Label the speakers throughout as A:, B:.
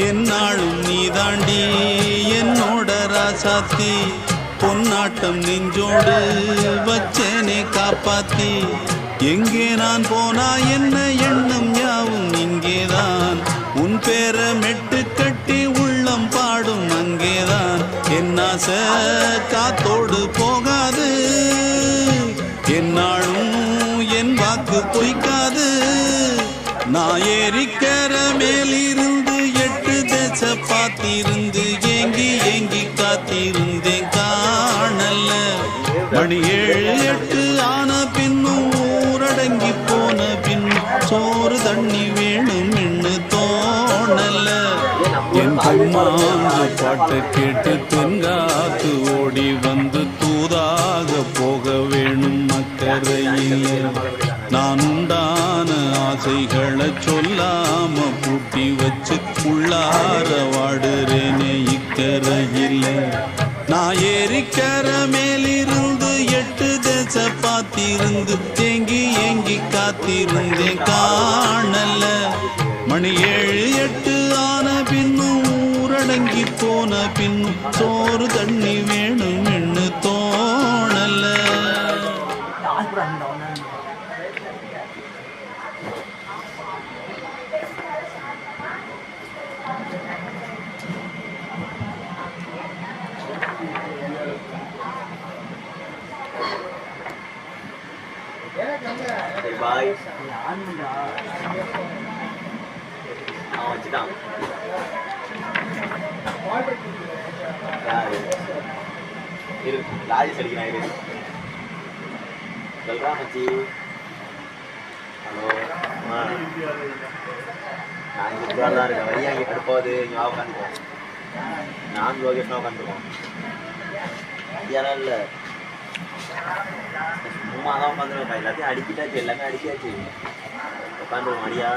A: என்னாலும் நீதாண்டி என்னோட ராசாத்தி பொன்னாட்டம் நெஞ்சோடு வச்சேனே காப்பாத்தி எங்கே நான் போனா என்ன எண்ணம் யாவும் இங்கேதான் உன் பேர மெட்டு கட்டி உள்ளம் பாடும் அங்கேதான் என்னாச காத்தோடு போகாது என்னாலும் என் வாக்கு பொய்க்காது நான் ஏறிக்கர மேலிருந்து 8 தேச பார்த்திருந்து ஏங்கி ஏங்கி காத்திருந்தேன் காணல மணி 7 8 ஆன பின்னும் ஊரடங்கி போன பின்னும் சோறு தண்ணி வேணும் என்று தோணல என் பொம்மாங்க பாட்டை கேட்டு தென்காத்து ஓடி வந்து தூதாக போக வேணும் அக்கறையில் நான் உண்டான ஆசைகளை சொல்லாம பூட்டி வச்சு உள்ளார வாடுறேனே இக்கரையில் நான் ஏறிக்கர மேலிருந்து 8 தேச பார்த்திருந்து ஏங்கி ஏங்கி காத்திருந்தேன் காணல மணி 7 8 ஆன பின்னும் ஊரடங்கி போன பின்னும் சோறு தண்ணி வேணும் என்று தோணல.
B: பாய் வச்சுட்டான் இரு ராஜேஷ் அடிக்கிறான் இரு சொல்றா மச்சி ஹலோ நான் இங்கே தான் இருக்கேன் வழியா இங்கே கடுப்பாவது இங்கே வா உட்காந்துருக்கோம் நான் லோகேஷ்னா உட்காந்துருக்கோம் யாரும் இல்லை சும்மா தான் உட்காந்துருக்கோம் எல்லாத்தையும் அடிக்கிட்டாச்சு எல்லாமே அடிக்காச்சு உட்காந்துருக்கோம் அடியா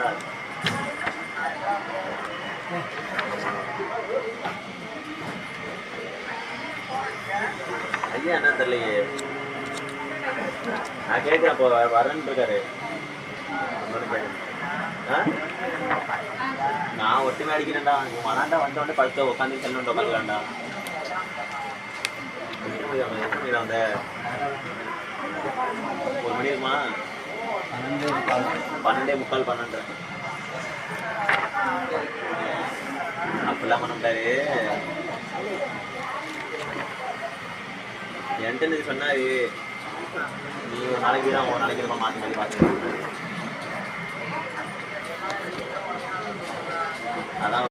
B: ஐயா என்ன தெரியலையே நான் கேட்குறேன் இப்போ வரேன்னு இருக்காரு நான் ஒட்டுமே அடிக்கிறேன்டா மனாண்டா வந்தோடனே படுத்த உட்காந்து செல்லணுண்டு உட்காந்துக்கலாம்டா வந்த 1 மணி இருக்குமா 12:45 12 அப்படிலாம் பண்ணாரு என்கிட்ட சொன்னாரு நீ ஒரு நாளைக்கு தான் ஒரு நாளைக்கு மாற்றி மாற்றி பார்த்து அதான்